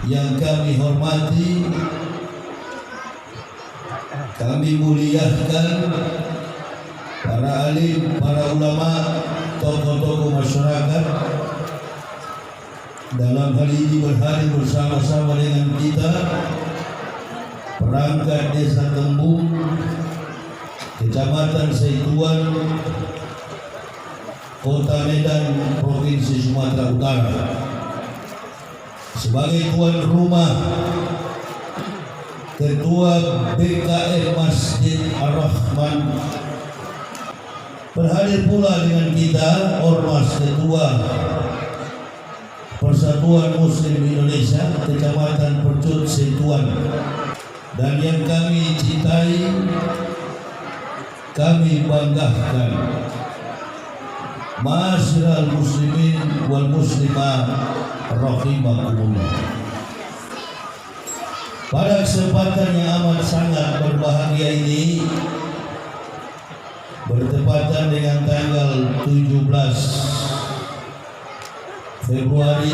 yang kami hormati, kami muliakan para alim, para ulama, tokoh-tokoh masyarakat dalam hal ini berhadir bersama-sama dengan kita perangkat Desa Tembung, Kecamatan Seituan, Kota Medan, Provinsi Sumatera Utara. Sebagai tuan rumah, Ketua BKM Masjid Ar-Rahman, berhadir pula dengan kita Ormas Ketua Persatuan Muslim Indonesia Kecamatan Percut Seituan, dan yang kami cintai, kami banggakan, Ma'asyiral muslimin wal muslimah rahimakumullah. Pada kesempatan yang amat sangat berbahagia ini, bertepatan dengan tanggal 17 Februari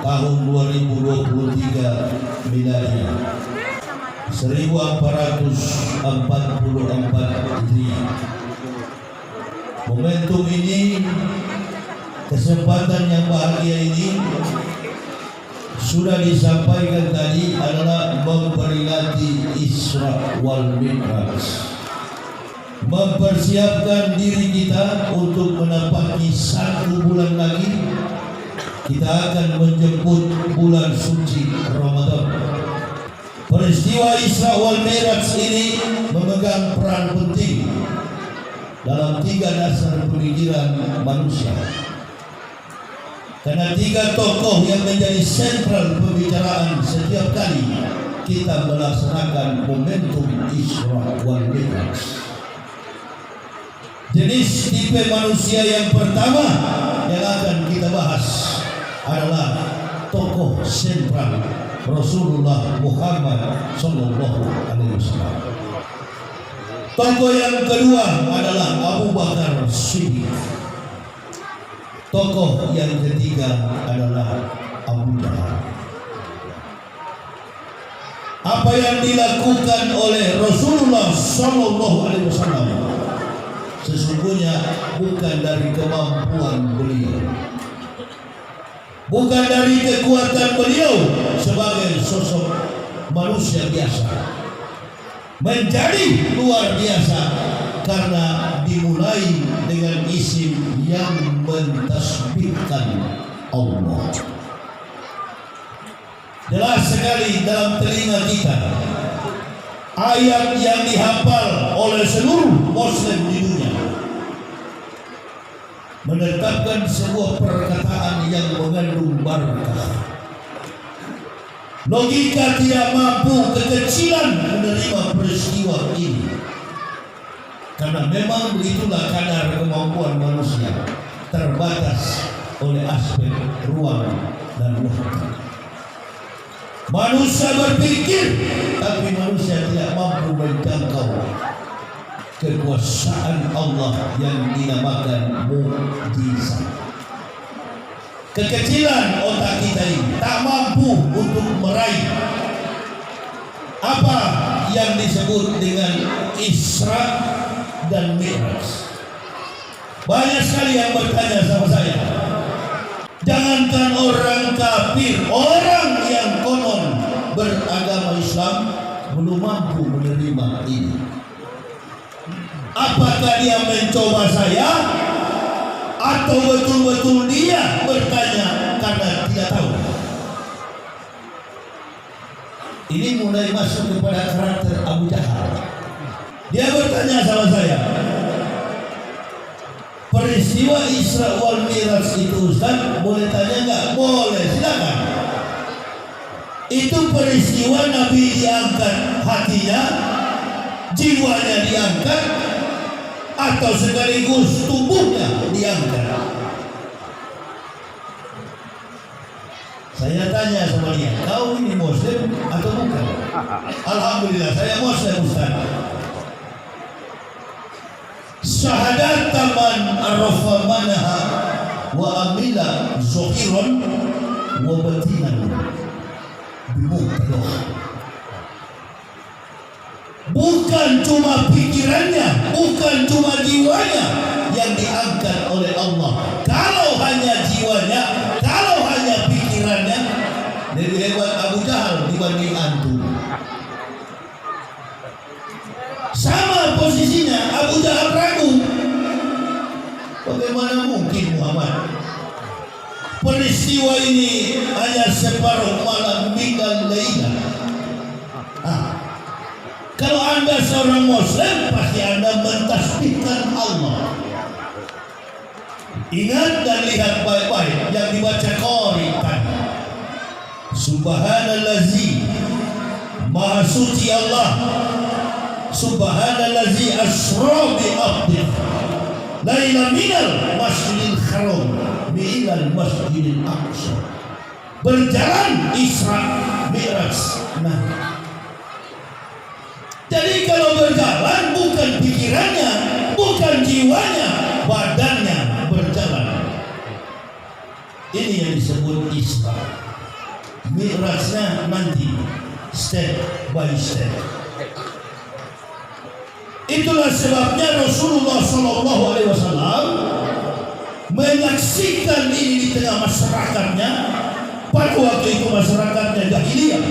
tahun 2023 Miladi 1444 Hijriah. Momentum ini, kesempatan yang bahagia ini sudah disampaikan tadi adalah memperingati Isra wal Mi'raj, mempersiapkan diri kita untuk menapaki 1 bulan lagi kita akan menjemput bulan suci Ramadan. Peristiwa Isra wal Mi'raj ini memegang peran penting dalam 3 dasar pemikiran manusia, karena 3 tokoh yang menjadi sentral pembicaraan setiap kali kita melaksanakan momentum Isra wal Mi'raj. Jenis tipe manusia yang pertama yang akan kita bahas adalah tokoh sentral Rasulullah Muhammad Sallallahu Alaihi Wasallam. Tokoh yang kedua adalah Abu Bakar Siddiq. Tokoh yang ketiga adalah Abu Jahal. Apa yang dilakukan oleh Rasulullah Sallallahu Alaihi Wasallam sesungguhnya bukan dari kemampuan beliau, bukan dari kekuatan beliau sebagai sosok manusia biasa, menjadi luar biasa karena dimulai dengan isim yang mentasbihkan Allah. Jelas sekali dalam telinga kita ayat yang dihafal oleh seluruh muslim di dunia, menetapkan sebuah perkataan yang mengandung barakah. Logika tidak mampu kekecilan menerima peristiwa ini, karena memang begitulah kadar kemampuan manusia, terbatas oleh aspek ruang dan waktu. Manusia berpikir, tapi manusia tidak mampu menjangkau kekuasaan Allah yang dinamakan mukjizat. Kekecilan otak kita ini tak mampu untuk meraih apa yang disebut dengan Isra dan Mi'raj. Banyak sekali yang bertanya sama saya, jangankan orang kafir, orang yang konon beragama Islam belum mampu menerima ini. Apakah dia mencoba saya, atau betul-betul dia bertanya karena tidak tahu? Ini mulai masuk kepada karakter Abu Jahal. Dia bertanya sama saya, peristiwa Isra wal Mi'raj itu Ustaz, boleh tanya nggak? Boleh, silakan. Itu peristiwa Nabi diangkat hatinya, jiwanya diangkat, atau sekaligus tubuhnya diangkat? Saya tanya sama dia, kau ini muslim atau bukan? Alhamdulillah saya muslim Ustaz. Syahadatan man arafa manaha wa amila zahiran wa batinan. bimuktadoh. Bukan cuma pikirannya, bukan cuma jiwanya yang diangkat oleh Allah. Kalau hanya jiwanya, kalau hanya pikirannya, lebih hebat Abu Jahal dibanding antum. Sama posisinya, Abu Jahal ragu. Bagaimana mungkin Muhammad? Peristiwa ini hanya separuh malam minggal lailah. Kalau Anda seorang Muslim, pasti Anda mentasbihkan Allah. Ingat dan lihat baik-baik yang dibaca Qari tadi. Subhanallazi, Maha Suci Allah. Subhanallazi asra bi abdihi laila minal masjidil haram ilal masjidil aqsa. Berjalan Isra Mi'raj. Nah, jadi kalau berjalan bukan pikirannya, bukan jiwanya, badannya berjalan. Ini yang disebut Isra. Mi'rajnya nanti step by step. Itulah sebabnya Rasulullah SAW menyaksikan ini di tengah masyarakatnya. Pada waktu itu masyarakatnya jahiliyah,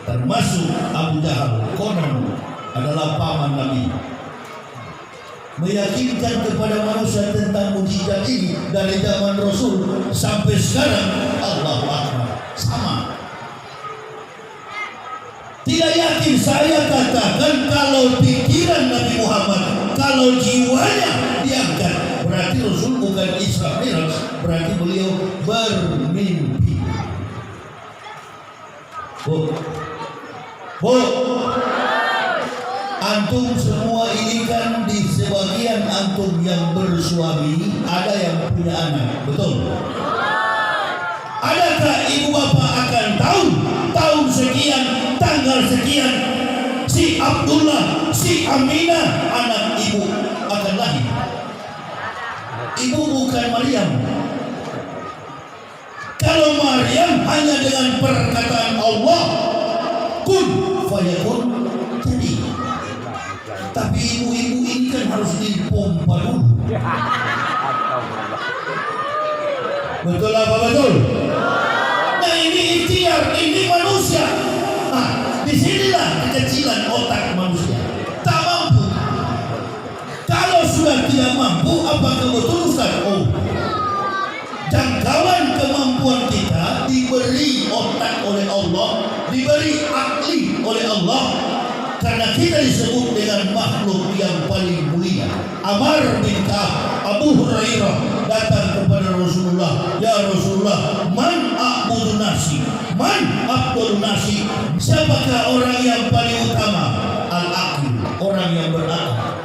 termasuk Abu Jahal, konon adalah paman Nabi, meyakinkan kepada manusia tentang mukjizat ini dari zaman Rasul sampai sekarang. Allahu Akbar. Sama. Tidak yakin saya katakan kalau pikiran Nabi Muhammad, kalau jiwanya diangkat, berarti Rasul bukan Isra Mi'raj, berarti beliau bermimpi. Antum semua ini kan di sebagian antum yang bersuami ada yang punya anak, betul? Adakah ibu bapak akan tahu tahun sekian, tanggal sekian si Abdullah, si Aminah anak ibu akan lahir? Ibu bukan Maryam. Kalau Maryam hanya dengan perkataan Allah, kun fayakun, jadi. Tapi ibu-ibu ini kan harus dipompa dulu. Betul apa betul? Nah, ini ikhtiar, ini manusia. Nah, disinilah kekecilan otak manusia. Tak mampu. Kalau sudah tidak mampu, apakah betul Ustaz? Oh, jangkauan kemampuan kita diberi otak oleh Allah, diberi akli oleh Allah, karena kita disebut dengan makhluk yang paling mulia. Amr bin Ka'ab, Abu Hurairah datang kepada Rasulullah, ya Rasulullah, man a'budu nasi, man a'budu nasi, siapakah orang yang paling utama? Al-aqil, orang yang berakal.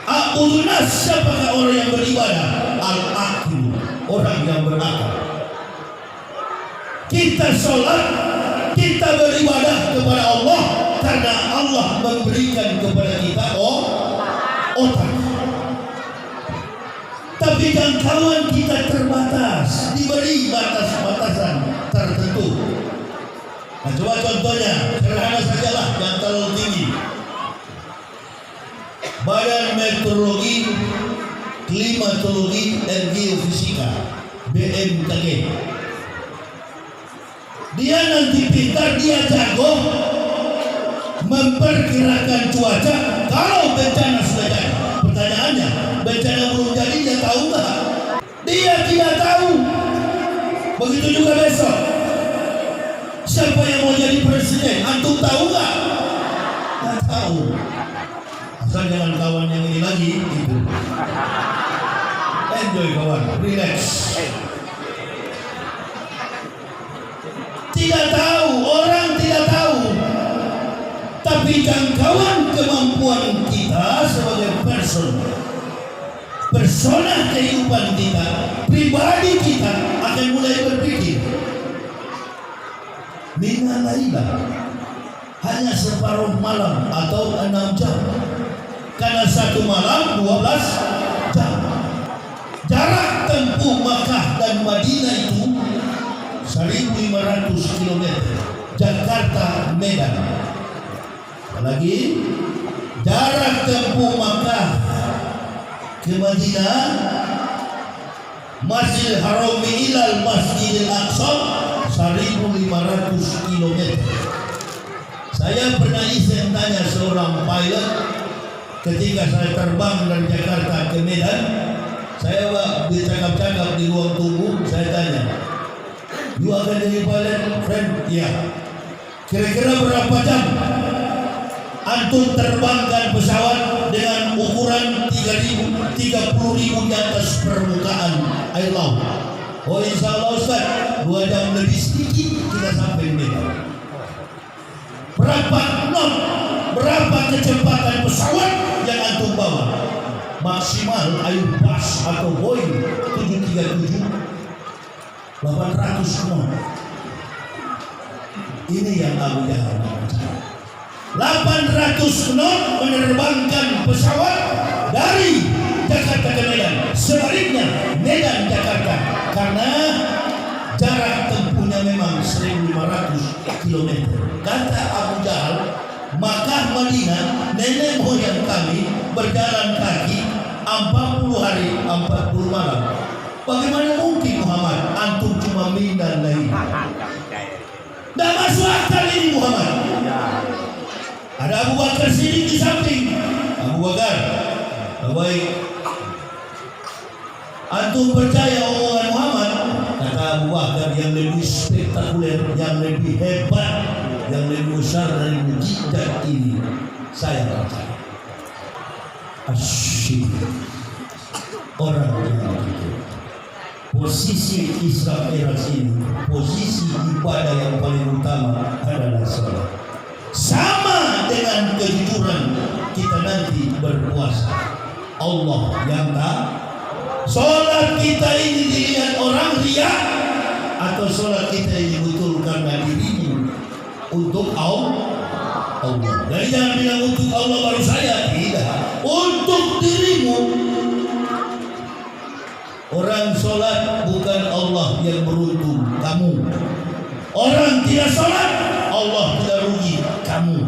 A'budu nas, siapakah orang yang beribadah? Al-aqil, orang yang berakal. Kita sholat, kita beribadah kepada Allah karena Allah memberikan kepada kita otak. Tapi jangkauan kita terbatas, diberi batas-batasan tertentu. Nah, coba contohnya, sederhana sajalah, yang terlalu tinggi. Badan Meteorologi, Klimatologi dan Geofisika (BMKG). Dia nanti pintar, dia jago memperkirakan cuaca kalau bencana sudah jadi. Pertanyaannya, bencana belum jadi, dia tahu nggak? Dia tidak tahu. Begitu juga besok. Siapa yang mau jadi presiden? Antum tahu nggak? Nggak tahu. Asal jangan kawan yang ini lagi, itu. Enjoy kawan, relax. Tidak tahu, orang tidak tahu. Tapi jangkauan kemampuan kita sebagai persona kehidupan kita, pribadi kita akan mulai berpikir. Mina lailah, hanya separuh malam atau 6 jam. Karena satu malam 12 jam. Jarak tempuh Makkah dan Madinah itu 1.500 km. Jakarta Medan. Lagi jarak tempuh Makkah ke Madinah, Masjidil Haram ilal Masjidil Aqsa 1.500 km. Saya pernah iseng tanya seorang pilot ketika saya terbang dari Jakarta ke Medan. Saya bercakap-cakap di ruang tunggu, saya tanya, "You akan jadi pilot, friend?" "Ya." "Kira-kira berapa jam antum terbangkan pesawat dengan ukuran 30.000 di atas permukaan air laut?" "Oh, insya Allah Ustaz, 2 jam lebih sedikit kita sampai di Medan." "Berapa knot, berapa kecepatan pesawat yang antum bawa?" "Maksimal Airbus atau Boeing 737 800 knot." Ini yang Abu Jahal 800 knot menerbangkan pesawat dari Jakarta ke Medan. Sebaliknya Medan Jakarta, karena jarak tempuhnya memang 1.500 km. Kata Abu Jahal, Makkah Madinah, nenek moyang kami berjalan kaki 40 hari 40 malam. Bagaimana mungkin Muhammad, antum cuma mindan lain? Tidak masuk akal ini Muhammad. Ada Abu Bakar Siddiq di samping. "Abu Bakar, baik, antum percaya omongan Muhammad?" Kata Abu Bakar, "Yang lebih spektakuler, yang lebih hebat, yang lebih besar dari mukjizat ini, saya percaya." Asyik orang yang itu. Posisi Isra Mi'raj ini, posisi ibadah yang paling utama adalah salat. Sama dengan kejujuran kita nanti berpuasa. Allah yang tahu. Salat kita ini dilihat orang riya, atau salat kita ini betul karena dirimu untuk Allah. Jadi jangan bilang untuk Allah baru saya, tidak. Untuk dirimu. Orang sholat bukan Allah yang beruntung, kamu. Orang tidak sholat, Allah tidak rugi, kamu.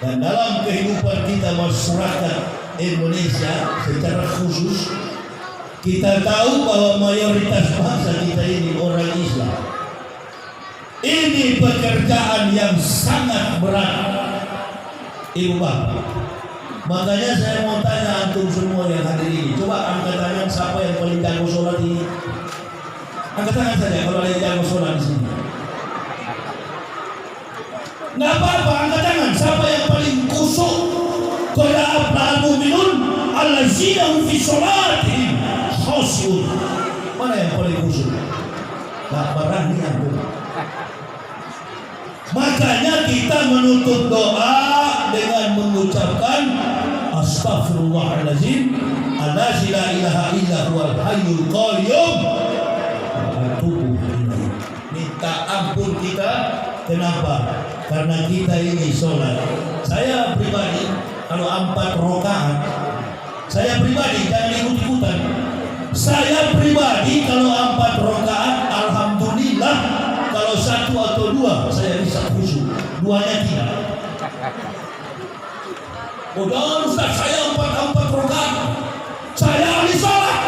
Dan dalam kehidupan kita masyarakat Indonesia secara khusus, kita tahu bahwa mayoritas bangsa kita ini orang Islam. Ini pekerjaan yang sangat berat, Ibu Bapak. Makanya saya mau tanya antum semua yang hadir ini, coba angkat tangan siapa yang paling jago sholat ini. Angkat tangan saja kalau ada yang jago sholat di sini. Nggak apa-apa, angkat tangan siapa yang paling khusyuk. Qad aflahal mu'minun allazina hum fi sholatihim khashi'un. Mana yang paling khusyuk? Nggak berani antum. Makanya kita menutup doa dengan mengucapkan Astaghfirullahaladzim, allazi la ilaha illa huwal hayyul qayyum, minta ampun kita. Kenapa? Karena kita ini sholat. Saya pribadi kalau 4 rakaat, saya pribadi jangan ikut-ikutan. Saya pribadi kalau 4 rakaat, alhamdulillah. Kalau 1 atau 2 saya bisa khusyuk, 2-nya tidak. Udah Ustaz, saya 4 rakaat, saya ahli sholat.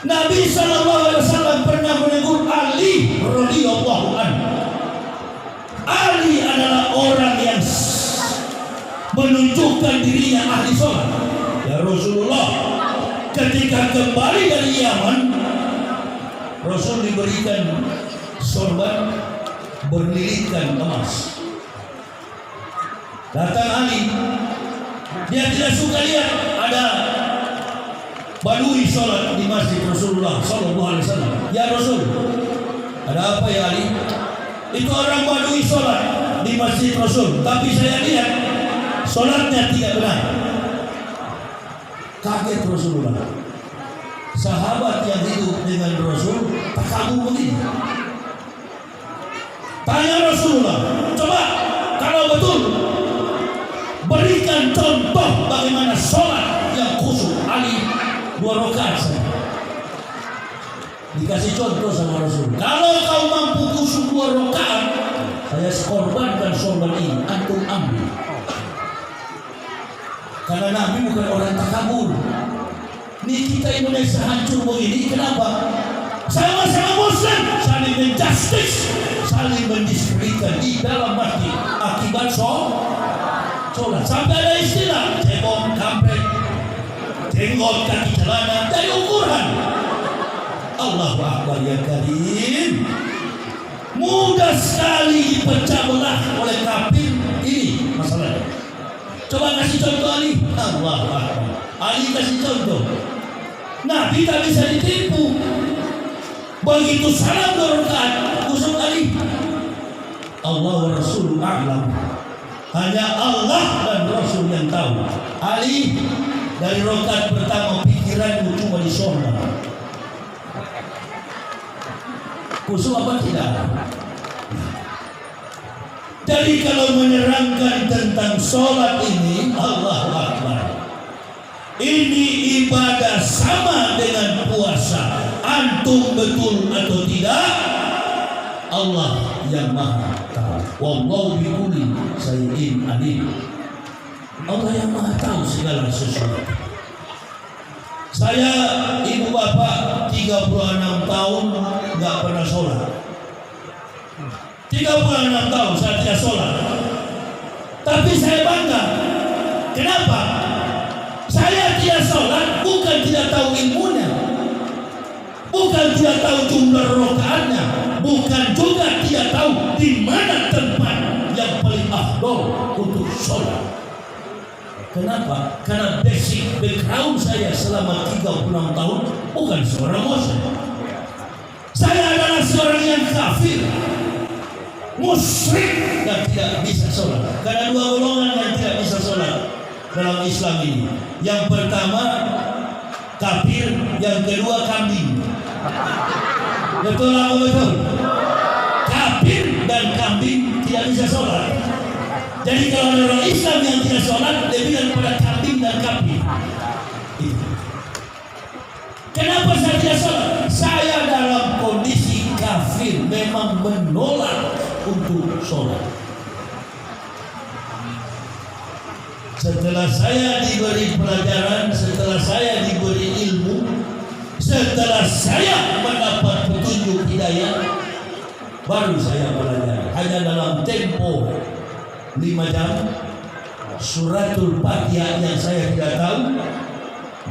Nabi SAW pernah menegur Ali radhiyallahu anhu. Ali adalah orang yang menunjukkan dirinya ahli sholat. Ya Rasulullah, ketika kembali dari Yaman, Rasul diberikan sorban berlilitkan emas. Datang Ali, dia tidak suka lihat ada badui sholat di masjid Rasulullah Sallallahu Alaihi Wasallam. Ya Rasul, ada apa ya Ali? Itu orang badui sholat di masjid Rasul, tapi saya lihat sholatnya tidak benar. Kaget Rasulullah. Sahabat yang hidup dengan Rasul terkagum begini. Tanya Rasulullah, coba kalau betul berikan contoh bagaimana sholat yang khusyuk. Ali 2 rakaat saja. Dikasih contoh sama Rasul. Kalau kau mampu kusuk 2 rakaat, saya korbankan sorban ini, antum ambil. Karena Nabi bukan orang takabur. Ini kita Indonesia hancur begini, kenapa? Sama-sama Muslim, saling menjustice, saling mendiskreditkan di dalam masjid akibat sholat. Sampai ada istilah cebong, kampret, jenggot, kaki celana dari ukuran. Allahu Akbar ya karim. Mudah sekali dipecah belah oleh kafir. Ini masalahnya. Coba kasih contoh Ali. Allahu Akbar. Ali kasih contoh. Nabi tak bisa ditipu. Begitu salam 2 rakaat, usung Ali. Allah wa Rasul a'lam. Hanya Allah dan Rasul yang tahu. Ali, dari rakaat pertama pikiranmu cuma di sorga. Khusus apa tidak? Jadi kalau menerangkan tentang sholat ini, Allahu Akbar, ini ibadah sama dengan puasa. Antum betul atau tidak? Allah yang maha tahu. Wallahu bikulli syai'in alim. Allah yang maha tahu segala sesuatu. Saya ibu bapak 36 tahun nggak pernah sholat. 36 tahun saya tidak sholat. Tapi saya bangga. Kenapa? Saya tidak sholat bukan tidak tahu ilmunya, bukan tidak tahu jumlah rakaatnya, bukan juga tidak tahu di mana tempat yang paling afdol untuk sholat. Kenapa? Karena basic background saya selama 36 tahun bukan seorang muslim. Saya adalah seorang yang kafir, musyrik dan tidak bisa sholat. Karena 2 golongan yang tidak bisa sholat dalam Islam ini. Yang pertama kafir, yang kedua kambing. Betul apa betul? Kafir dan kambing tidak bisa sholat. Jadi kalau ada orang Islam yang tidak sholat lebih daripada kambing dan kambing. Kenapa saya tidak sholat? Saya dalam kondisi kafir, memang menolak untuk sholat. Setelah saya diberi pelajaran, setelah saya diberi ilmu, setelah saya mendapat petunjuk hidayah, baru saya belajar. Hanya dalam tempo 5 jam, suratul Fatihah yang saya tidak tahu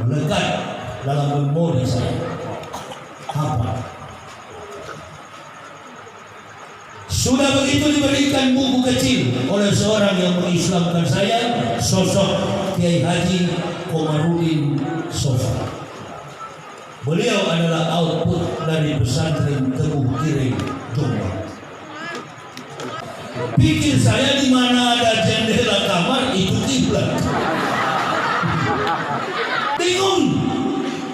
melekat dalam memori saya. Apa? Sudah begitu diberikan buku kecil oleh seorang yang mengislamkan saya, sosok Kiai Haji Komarudin Sofa. Beliau adalah output dari pesantren Teguh Kireng, Jombang. Pikir saya di mana ada jendela kamar itu kiblat. Bingung,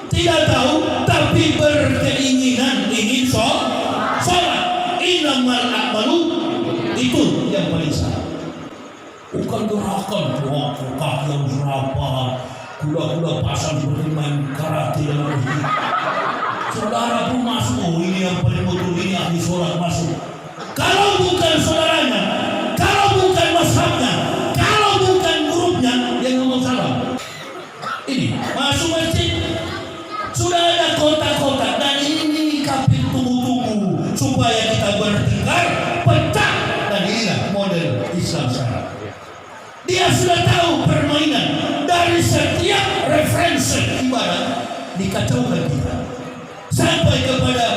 tidak tahu, tapi berkeinginan ingin sholat. Innamal a'malu, itu yang paling salah. Bukan gerakan kaki yang serapat, kuda-kuda pasang seperti main karate dalam masjid. Saudara pun masuk, oh ini yang paling betul, ini ahli sholat masuk. Kalau bukan saudaranya, kalau bukan mashabnya, kalau bukan grupnya, dia ngomong salam. Ini masuk masjid, sudah ada kotak-kotak, dan ini kafir tunggu-tunggu supaya kita bertengkar, pecah. Dan inilah model Islam sekarang. Dia sudah tahu permainan dari setiap referensi ibadah dikacaukan kita, sampai kepada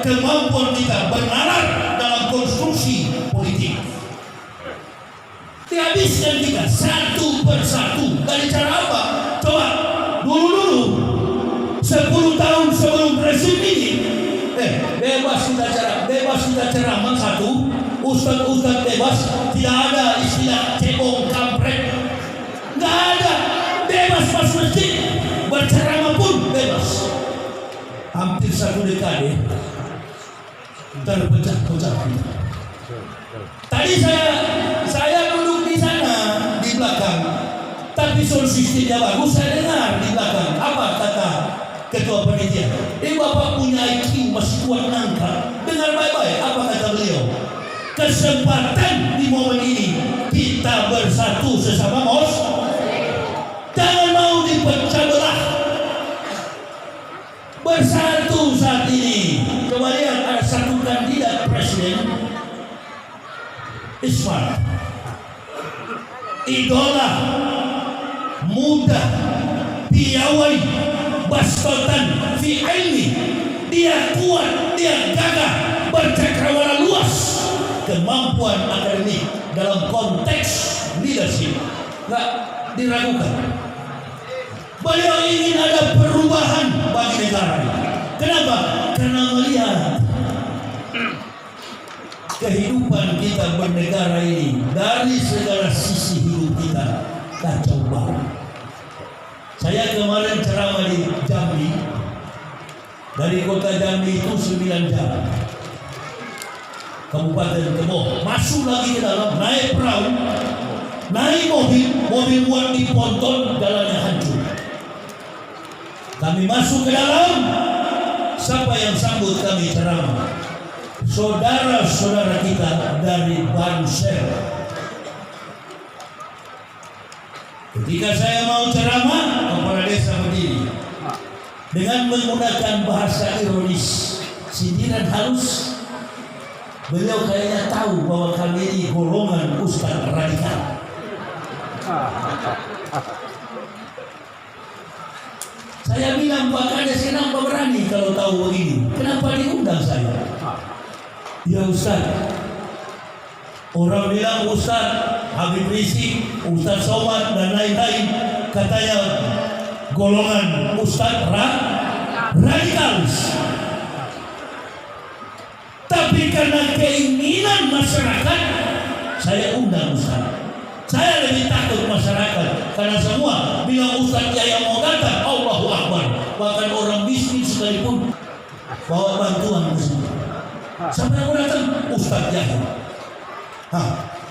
kemampuan kita bernalar dalam konstruksi politik. Dihabiskan kita satu persatu. Dari cara apa? Coba dulu 10 tahun sebelum rezim ini, bebas kita ceramah satu, ustaz bebas, tidak ada istilah cebong, kampret, nggak ada, bebas pas masjid, berceramah pun bebas. Hampir 1 dekade terpecah-pecah kita. Tadi saya duduk di sana di belakang, tapi sound systemnya bagus. Saya dengar di belakang apa kata ketua panitia. Bapak punya IQ masih kuat angkat. Dengar baik-baik apa kata beliau. Kesempatan di momen ini kita bersatu sesama jangan mau dipecah belah. Bersatu saat ini. Coba lihat ada satu kandidat presiden Ismail, idola, muda, piawai, bastotan, fi ilmi. Dia kuat, dia gagah, bercakrawala luas, kemampuan akademik dalam konteks leadership nggak diragukan. Beliau ingin ada perubahan bagi negara ini. Kenapa? Karena melihat kehidupan kita bernegara ini dari segala sisi hidup kita kacau balau. Saya kemarin ceramah di Jambi. Dari kota Jambi itu 9 jam. Kabupaten Tebo. Masuk lagi ke dalam, naik perahu, naik mobil buat di ponton, jalannya hancur. Kami masuk ke dalam. Siapa yang sambut kami ceramah? Saudara-saudara kita dari Banser. Ketika saya mau ceramah, kepala desa berdiri dengan menggunakan bahasa ironis, sindiran halus. Beliau kayaknya tahu bahwa kami ini golongan ustaz radikal. Saya bilang, Pak Kades, kenapa berani kalau tahu begini? Kenapa diundang saya? Ya Ustaz, orang bilang Ustaz Habib Rizik, Ustaz Somad dan lain-lain, katanya golongan Ustaz radikalis. Tapi karena keinginan masyarakat, saya undang Ustaz. Saya lebih takut masyarakat karena semua bilang Ustaz Yahya mau datang, Allahu Akbar. Bahkan orang miskin sekalipun bawa bantuan ke sini. Sampai aku datang, Ustaz Yahya.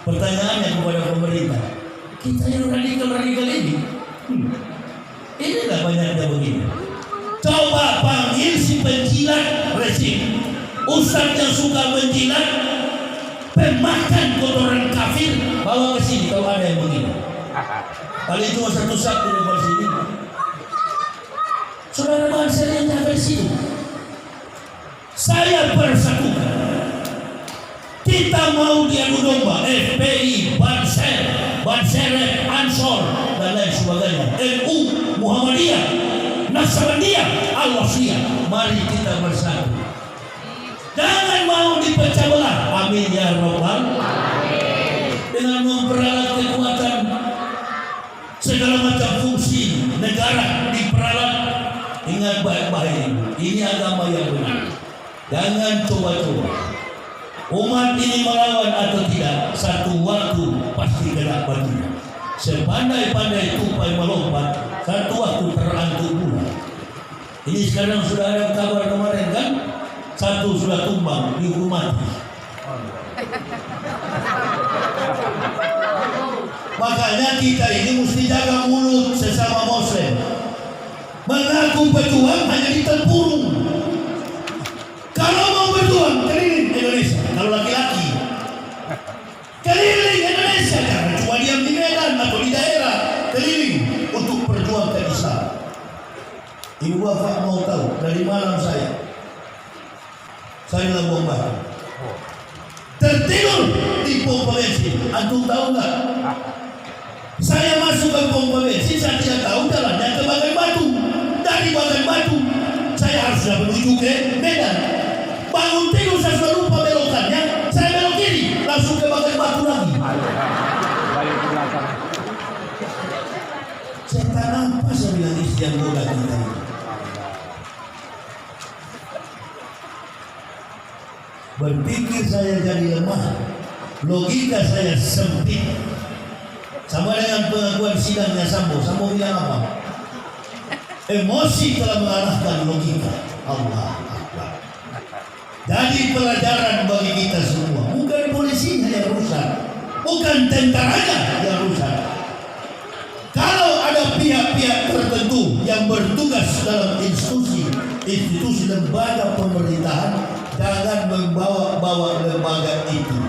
Pertanyaannya kepada pemerintah, kita yang radikal ini, inilah banyaknya begini. Coba panggil si penjilat rezim, Ustaz yang suka menjilat, pemakan kotoran kafir, bawa ke sini kalau ada yang begini. Paling cuma satu di depan sini. Saudara bangsa yang jaga di situ. Saya persatukan. Kita mau diadu domba, FPI, Banser, Ansor dan lain sebagainya. NU, Muhammadiyah, Nasraniyah, Al-Wasliyah. Mari kita bersatu. Jangan mau dipecah belah. Amin ya Rabbal alamin. Dengan memperalat kekuatan segala macam fungsi negara diperalat. Ingat baik-baik, ini agama yang benar. Jangan coba-coba. Umat ini melawan atau tidak, satu waktu pasti kena batunya. Sepandai-pandai tupai melompat, satu waktu terantuk pula. Ini sekarang sudah ada kabar kemarin kan? Satu sudah tumbang dihukum mati. Makanya kita ini mesti jaga mulut sesama Muslim. Mengaku berjuang hanya di tempurung. Kalau mau berjuang keliling Indonesia. Kalau laki-laki keliling Indonesia, jangan cuma diam di Medan atau di daerah, keliling untuk perjuangkan Islam. Ibu bapak mau tahu dari malam saya Labuan Batu tertidur di pompa bensin. Antum tahu nggak? Saya masuk ke pompa bensin, saya tidak tahu jalannya ke Bagan Batu. Dari Bagan Batu saya harus menuju ke Medan. Bangun tidur saya sudah lupa belokannya, saya belok kiri langsung ke Bagan Batu lagi. Setan apa saya bilang istri yang bodoh kita. Berpikir saya jadi lemah, logika saya sempit. Sama dengan pengakuan sidangnya Sambo. Sambo bilang apa? Emosi telah mengalahkan logika. Allah Akbar. Jadi pelajaran bagi kita semua. Bukan polisinya yang rusak, bukan tentaranya yang rusak. Kalau ada pihak-pihak tertentu yang bertugas dalam institusi institusi lembaga pemerintahan, jangan membawa-bawa lembaga itu.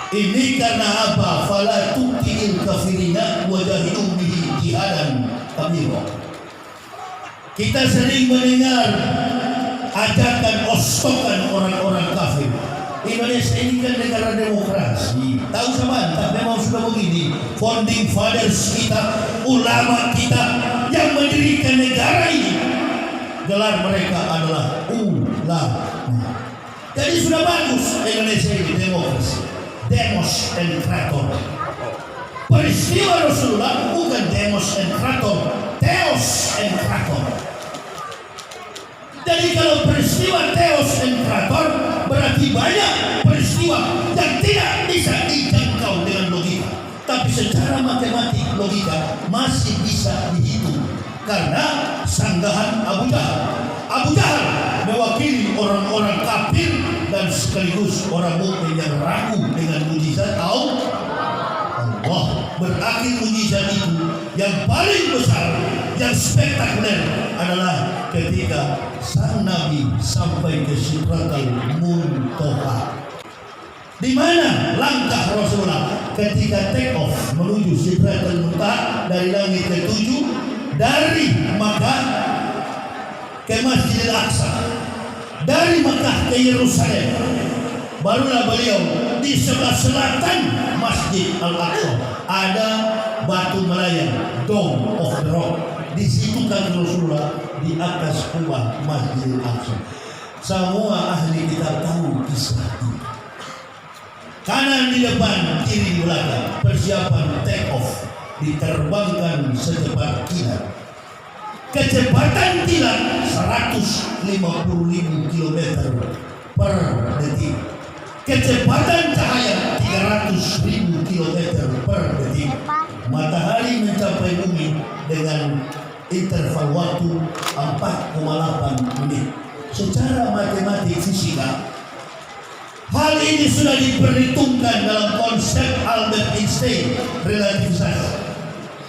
Ini karena apa? Fala tuqil kafirina wajahidu bihi jihadan kabira. Kita sering mendengar ajakan ostokan orang-orang kafir. Indonesia ini kan negara demokrasi. Tahu sama tak memang sudah begini. Founding fathers kita, ulama kita yang mendirikan negara ini, gelar mereka adalah ulama. Jadi sudah bagus Indonesia ini demokrasi. Demos and krator. Peristiwa Rasulullah bukan demos and krator, theos and krator. Jadi kalau peristiwa theos and krator, berarti banyak peristiwa yang tidak bisa dijangkau dengan logika. Tapi secara matematik logika masih bisa dihitung. Karena sanggahan Abu Jahal. Abu Jahal mewakili orang-orang kafir dan sekaligus orang mukmin yang ragu dengan mujizat Allah. Berarti mujizat itu yang paling besar, yang spektakuler adalah ketika sang Nabi sampai ke Sidratul Muntaha. Di mana langkah Rasulullah ketika take off menuju Sidratul Muntaha dari langit ke-7, dari Makkah ke Masjidil Aqsa, dari Makkah ke Yerusalem. Barulah beliau di sebelah selatan Masjid Al-Aqsa ada batu melayang, Dome of the Rock. Di situ kan Rasulullah di atas kubah Masjid Al-Aqsa. Semua ahli kitab tahu kisah ini. Kanan di depan, kiri di belakang, persiapan take off, diterbangkan secepat kilat. Kecepatan kilat 150.000 km per detik. Kecepatan cahaya 300.000 km per detik. Matahari mencapai bumi dengan interval waktu 4,8 menit. Secara matematik fisika, hal ini sudah diperhitungkan dalam konsep Albert Einstein,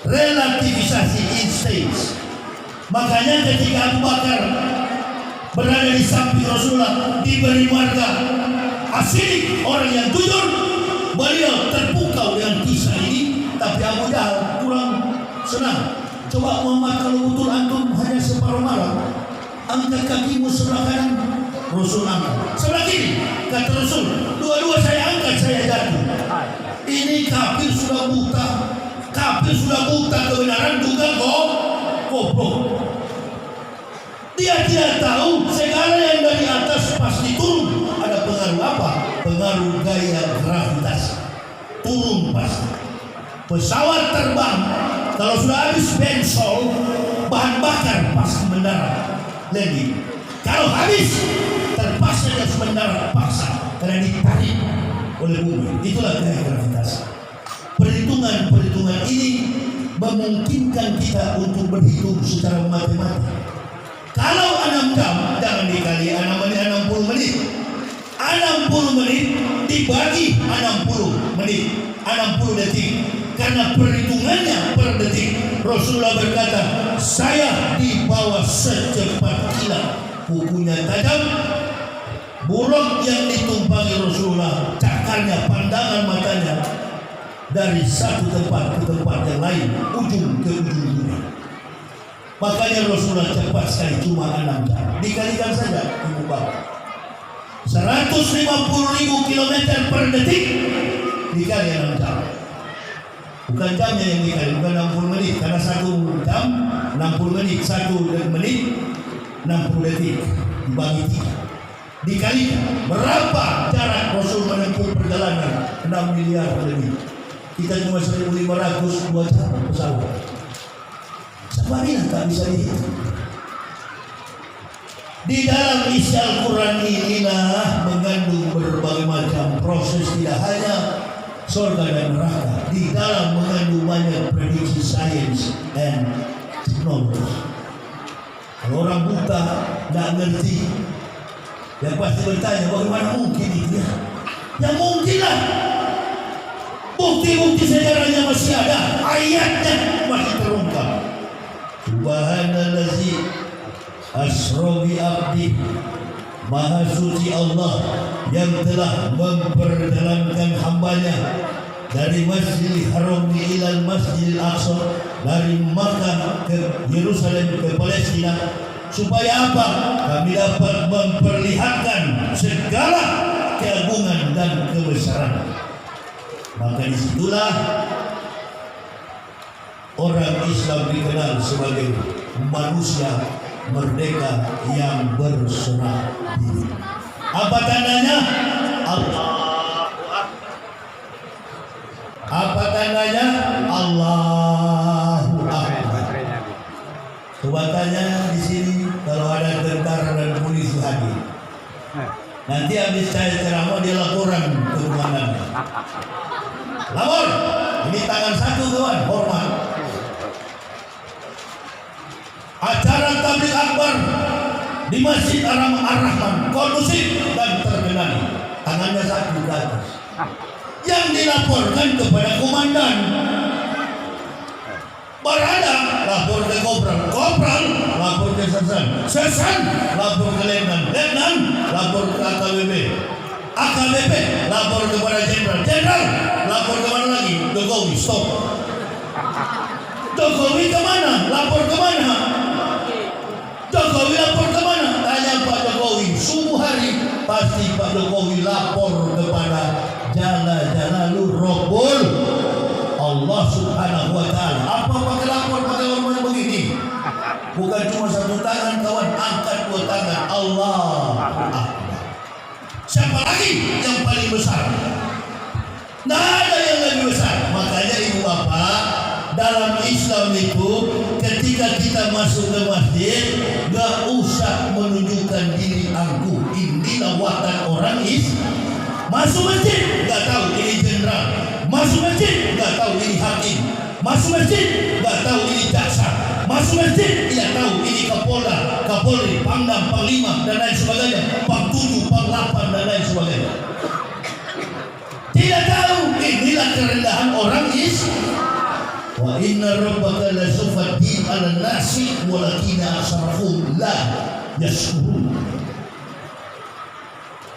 relativisasi Einstein. Makanya ketika Abu Bakar berada di samping Rasulullah, diberi marga asyidik, orang yang jujur, beliau terpukau dengan kisah ini. Tapi Abu Jahal kurang senang. Coba Muhammad, kalau betul antum hanya separuh malam, angkat kakimu sebelah kanan. Rasul angkat sebelah kiri, kata Rasul, dua-dua saya angkat, saya jatuh. Ini kafir sudah buta, kebenaran juga goblok. Dia tidak tahu segala yang dari atas pasti turun. Ada pengaruh apa? Pengaruh gaya gravitasi. Turun pasti. Pesawat terbang, kalau sudah habis bensin, bahan bakar pasti mendarat, landing. Kalau habis, terpaksa harus mendarat paksa karena ditarik oleh bumi. Itulah gaya gravitasi. Perhitungan ini memungkinkan kita untuk berhitung secara matematik. Kalau 6 jam, jangan dikali 60 menit. 60 menit dibagi 60 menit, 60 detik. Karena perhitungannya per detik. Rasulullah berkata, saya dibawa secepat kilat. Kukunya tajam, buruk yang ditumpangi Rasulullah, cakarnya, pandangan matanya, dari satu tempat ke tempat yang lain, ujung ke ujung dunia. Makanya Rasulullah cepat sekali, cuma 6 jam. Dikalikan saja ibu bapak, 150.000 km per detik dikali 6 jam. Bukan jamnya yang dikali, bukan 60 menit. Karena 1 jam 60 menit, 1 menit 60 detik dibagi 3. Dikalikan berapa jarak Rasul menempuh perjalanan 6 miliar lebih. Kita cuma 1.500 2 jam pesawat. Sebab ini tak bisa dihitung. Di dalam isi Al-Quran inilah mengandung berbagai macam proses, tidak hanya surga dan neraka. Di dalam mengandung banyak prediksi sains dan teknologi. Kalau orang buta tidak ngerti, yang pasti bertanya bagaimana mungkin itu ya? Ya mungkinlah. Bukti-bukti sejarahnya masih ada, ayatnya masih terungkap. Subhanallazi Asrobi abdi, Maha suci Allah yang telah memperjalankan hambanya dari Masjidil Haram ilal Masjidil Aqsa, dari Makkah ke Yerusalem ke Palestina, supaya apa? Kami dapat memperlihatkan segala keagungan dan kebesaran. Maka disitulah orang Islam dikenal sebagai manusia merdeka yang berserah diri. Apa tandanya? Allahu Akbar. Apa tandanya? Allahu Akbar. Coba tanya di sini kalau ada tentara dan polisi hadir. Nanti habis saya ceramah dia laporan ke komandannya. Lapor, ini tangan satu kawan, hormat. Acara tabligh akbar di Masjid Ar-Rahman kondusif dan terkendali, tangannya satu ke atas. Yang dilaporkan kepada komandan, Barada lapor ke Kopral, Kopral lapor ke Sersan, Sersan lapor ke Letnan, Letnan lapor ke AKBP, AKBP lapor kepada Jenderal, Jenderal lapor kemana lagi? Jokowi, stop. Jokowi kemana? Lapor kemana? Jokowi lapor kemana? Tanya Pak Jokowi. Subuh hari pasti Pak Jokowi lapor kepada Jalla Jalaluhu Rabbul Allah Subhanahu wa Ta'ala. Apa pakai lapor pakai hormat begini? Bukan cuma satu tangan kawan, angkat dua tangan. Allah Akbar. Siapa lagi yang paling besar? Tidak ada yang lebih besar. Makanya ibu bapak, dalam Islam itu ketika kita masuk ke masjid, gak usah menunjukkan diri aku. Inilah watak orang Islam. Masuk masjid gak tahu ini jenderal, masuk masjid gak tahu ini hakim, masuk masjid gak tahu ini jaksa, masuk masjid tidak tahu ini Kapolda, Kapolri, Pangdam, Panglima dan lain sebagainya, Pang 7, Pang 8 dan lain sebagainya. Tidak tahu. Inilah kerendahan orang Islam. Wa inna rabbaka lasufaddin ala nasi walakina asrafum la yashkurun.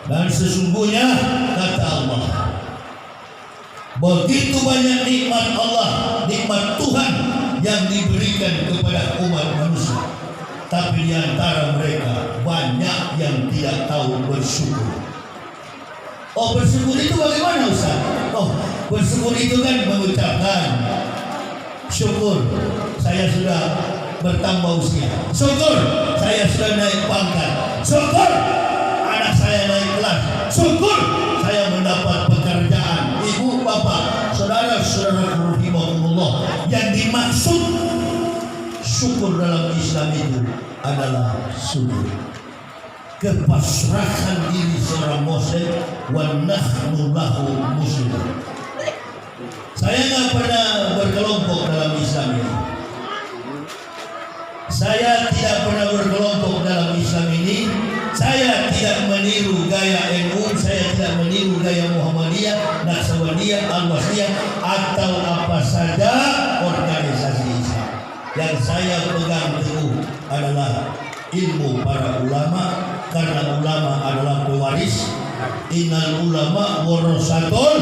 Dan sesungguhnya kata Allah, begitu banyak nikmat Allah, nikmat Tuhan yang diberikan kepada umat manusia, tapi di antara mereka banyak yang tidak tahu bersyukur. Oh, bersyukur itu bagaimana Ustaz? Oh, bersyukur itu kan mengucapkan syukur saya sudah bertambah usia, syukur saya sudah naik pangkat, syukur anak saya naik kelas, syukur saya mendapat pekerjaan. Ibu, bapak, saudara-saudara rahimahumullah, yang dimaksud syukur dalam Islam itu adalah syukur kepasrahan diri seorang muslim, wa nahnu lahu muslimun. Saya nggak pernah berkelompok dalam Islam ini. Saya tidak pernah berkelompok dalam Islam ini. Saya tidak meniru gaya NU, saya tidak meniru gaya Muhammadiyah, Naqsabandiyah, Al-Wasliyah atau apa saja organisasi Islam. Yang saya pegang teguh adalah ilmu para ulama, karena ulama adalah pewaris. Innal ulama warasatul